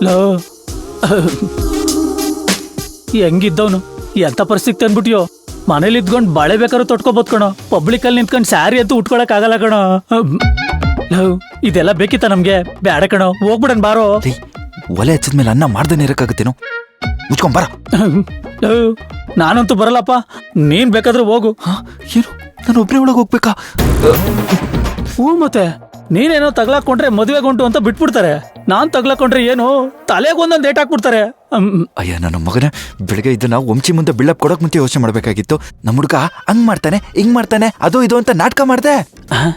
Low ಹೆಂಗಿದ್ದವನು ಎಂತ ಪರಿಸ್ಥಿತಿ ಅಂದ್ಬಿಟ್ಯೋ. ಮನೇಲಿ ಇದ್ಕೊಂಡು ಬಾಳೆ ಬೇಕಾದ್ರೂ ತೊಟ್ಕೋಬೋದು ಕಣೋ. ಪಬ್ಲಿಕ್ ಅಲ್ಲಿ ನಿಂತ್ಕೊಂಡು ಸ್ಯಾರಿ ಅಂತೂ ಉಟ್ಕೊಳಕ್ ಆಗಲ್ಲ ಕಣೋ. ಲವ್ ಇದೆಲ್ಲ ಬೇಕಿತ್ತ ನಮ್ಗೆ? ಬ್ಯಾಡ ಕಣೋ, ಹೋಗ್ಬಿಡನ್ ಬಾರೋ. ಒಲೆ ಹಚ್ಚಿದ್ಮೇಲೆ ಅನ್ನ ಮಾಡ್ದೇನೆ ಇರಕ್ಕಾಗತ್ತೇನೋ, ಮುಚ್ಕೊಂಡ್ ಬರ. ಲವ್ ನಾನಂತೂ ಬರಲ್ಲಪ್ಪ, ನೀನ್ ಬೇಕಾದ್ರೂ ಹೋಗು. ಏನು ನಾನು ಒಬ್ಬರೇ ಒಳಗೆ ಹೋಗ್ಬೇಕಾ? ಹ್ಞೂ ಮತ್ತೆ ನೀನೇನೋ ತಗ್ಲಾಕೊಂಡ್ರೆ ಮದುವೆ ಗಂಟು ಅಂತ ಬಿಟ್ಬಿಡ್ತಾರೆ. ನಾನ್ ತಗ್ಲಾಕೊಂಡ್ರೆ ಏನು ತಲೆಗೊಂದೊಂದು ಏಟ್ ಹಾಕ್ಬಿಡ್ತಾರೆ. ಅಯ್ಯ ನನ್ನ ಮಗನ, ಬೆಳಗ್ಗೆ ಇದನ್ನ ವಂಶಿ ಮುಂದೆ ಬಿಲ್ಡಪ್ ಕೊಡೋಕ್ ಮುಂಚೆ ಯೋಚನೆ ಮಾಡ್ಬೇಕಾಗಿತ್ತು. ನಮ್ಮ ಹುಡುಗ ಹಂಗ್ ಮಾಡ್ತಾನೆ ಹಿಂಗ್ ಮಾಡ್ತಾನೆ ಅದು ಇದು ಅಂತ ನಾಟಕ ಮಾಡ್ದೆ.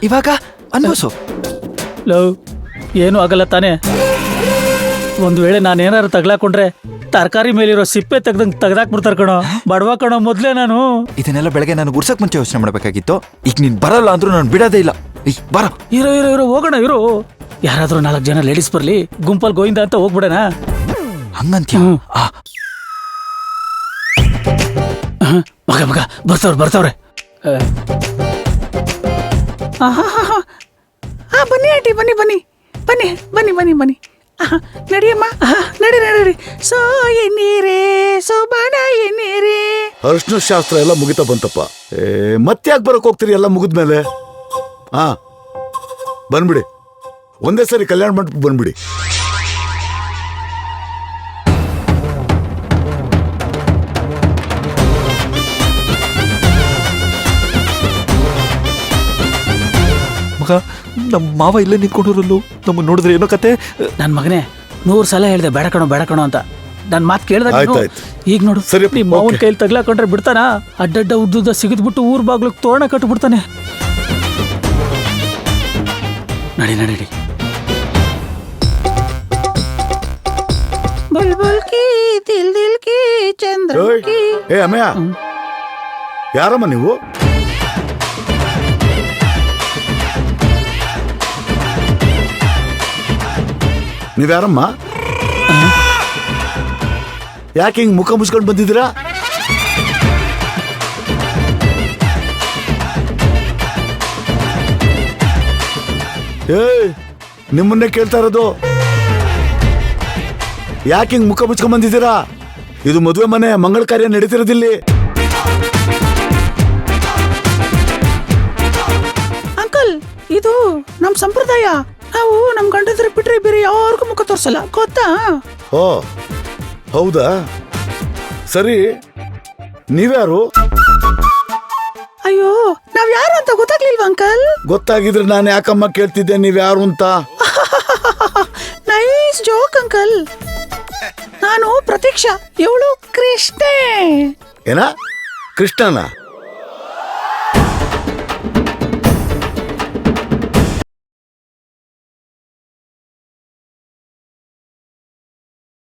ಇವಾಗ ಅನ್ಭವಿಸು. ಲವ್ ಏನು ಆಗಲ್ಲ ತಾನೆ? ಒಂದ್ ವೇಳೆ ನಾನೇನಾರು ತಗ್ಲಾಕೊಂಡ್ರೆ ತರಕಾರಿ ಮೇಲಿರೋ ಸಿಪ್ಪೆ ತೆಗ್ದಾಕ್ಬಿಡ್ತಾರ ಕಣೋ. ಬಡವ ಕಣೋ ಮೊದ್ಲೇ ನಾನು. ಇದನ್ನೆಲ್ಲ ಬೆಳಗ್ಗೆ ನಾನು ಗುರ್ಸಕ್ ಮುಂಚೆ ಯೋಚನೆ ಮಾಡ್ಬೇಕಾಗಿತ್ತು. ಈಗ ನೀನ್ ಬರಲ್ಲ ಅಂದ್ರೂ ನಾನು ಬಿಡೋದೇ ಇಲ್ಲ. ಬರ. ಇರೋ ಇರೋ ಇರೋ ಹೋಗೋಣ ಇರೋ. ಯಾರಾದ್ರೂ 4 ಜನ ಲೇಡೀಸ್ ಬರ್ಲಿ, ಗುಂಪಲ್ ಗೋವಿಂದ ಅಂತ ಹೋಗ್ಬಿಡಣ. ಹಂಗಂತ್ಯ? ಮಗ ಮಗ ಬರ್ತಾವ್ರೆ. ಬನ್ನಿ ಆಂಟಿ, ಬನ್ನಿ ಬನ್ನಿ ಬನ್ನಿ ಬನ್ನಿ ಬನ್ನಿ ಬನ್ನಿ. ನಡಿಯಮ್ಮ, ನಡಿ. ಸೋ ಎನ್ನೀರೇ ಸೋಬಾಣ ಎನ್ನೀರೇ. ಅರ್ಶನ ಶಾಸ್ತ್ರ ಎಲ್ಲ ಮುಗಿತಾ ಬಂತಪ್ಪ. ಮತ್ತ್ಯಾಕೆ ಬರಕ್ ಹೋಗ್ತೀರಿ? ಎಲ್ಲ ಮುಗಿದ್ಮೇಲೆ ಬಂದ್ಬಿಡಿ. ಒಂದೇ ಸರಿ ಕಲ್ಯಾಣ ಮಂಟಪಕ್ಕೆ ಬಂದ್ಬಿಡಿ. ಮಗ, ನಮ್ಮ ಮಾವ ಇಲ್ಲೇ ನಿಂತ್ಕೊಂಡಿರಲ್ಲು. ನಮ್ಮ ನೋಡಿದ್ರೆ ಏನೋ ಕತೆ. ನನ್ ಮಗನೇ 100 ಸಲ ಹೇಳ್ದೆ ಬೇಡ ಕಣೋ ಅಂತ. ನನ್ ಮಾತು ಕೇಳ್ದಾಗ ಈಗ ನೋಡು, ನಿಮ್ಮ ಮಾವನ ಕೈಲಿ ತಗ್ಲಾಕೊಂಡ್ರೆ ಬಿಡ್ತಾನ? ಅಡ್ಡಡ್ಡ ಉದ್ದುದ್ದ ಸಿಗಿದ್ಬಿಟ್ಟು ಊರ್ ಬಾಗ್ಲಿಗೆ ತೋರಣ ಕಟ್ಬಿಡ್ತಾನೆ. ನಡಿ. ಬುಲ್ಬುಲ್ ಕಿ ದಿಲ್ ಕಿ ಚಂದ್ರ ಕಿ. ಅಮ್ಮಯ್ಯ, ಯಾರಮ್ಮ ನೀವು? ನೀವ್ಯಾರಮ್ಮ? ಯಾಕೆ ಹಿಂಗ್ ಮುಖ ಮುಚ್ಕೊಂಡು ಬಂದಿದ್ದೀರಾ? ನಿಮ್ಮನ್ನೇ ಕೇಳ್ತಾ ಇರೋದು. ಯಾಕೆ ಹಿಂಗ್ ಮುಖ ಮುಚ್ಕೊಂಡ್ ಬಂದಿದ್ದೀರಾ? ಇದು ಮದುವೆ ಮನೆ, ಮಂಗಳ ಕಾರ್ಯ ನಡೀತಿರೋದಿಲ್ಲಿ. ಅಂಕಲ್, ಇದು ನಮ್ ಸಂಪ್ರದಾಯ. ನಾವು ನಮ್ ಗಂಡದ್ರ ಬಿಟ್ರೆ ಬೇರೆ ಯಾರಿಗೂ ಮುಖ ತೋರ್ಸಲ್ಲ, ಗೊತ್ತಾ? ಓ ಹೌದಾ? ಸರಿ, ನೀವ್ಯಾರು? ಅಯ್ಯೋ, ನಾವ್ ಯಾರು ಅಂತ ಗೊತ್ತಾಗ್ಲಿಲ್ವಾ ಅಂಕಲ್? ಗೊತ್ತಾಗಿದ್ರೆ ನಾನು ಯಾಕಮ್ಮ ಕೇಳ್ತಿದ್ದೆ ನೀವ್ಯಾರು ಅಂತ. Nice joke uncle. ನಾನು ಪ್ರತೀಕ್ಷಾ, ಇವಳು ಕೃಷ್ಣೆ. ಏನ? ಕೃಷ್ಣನ?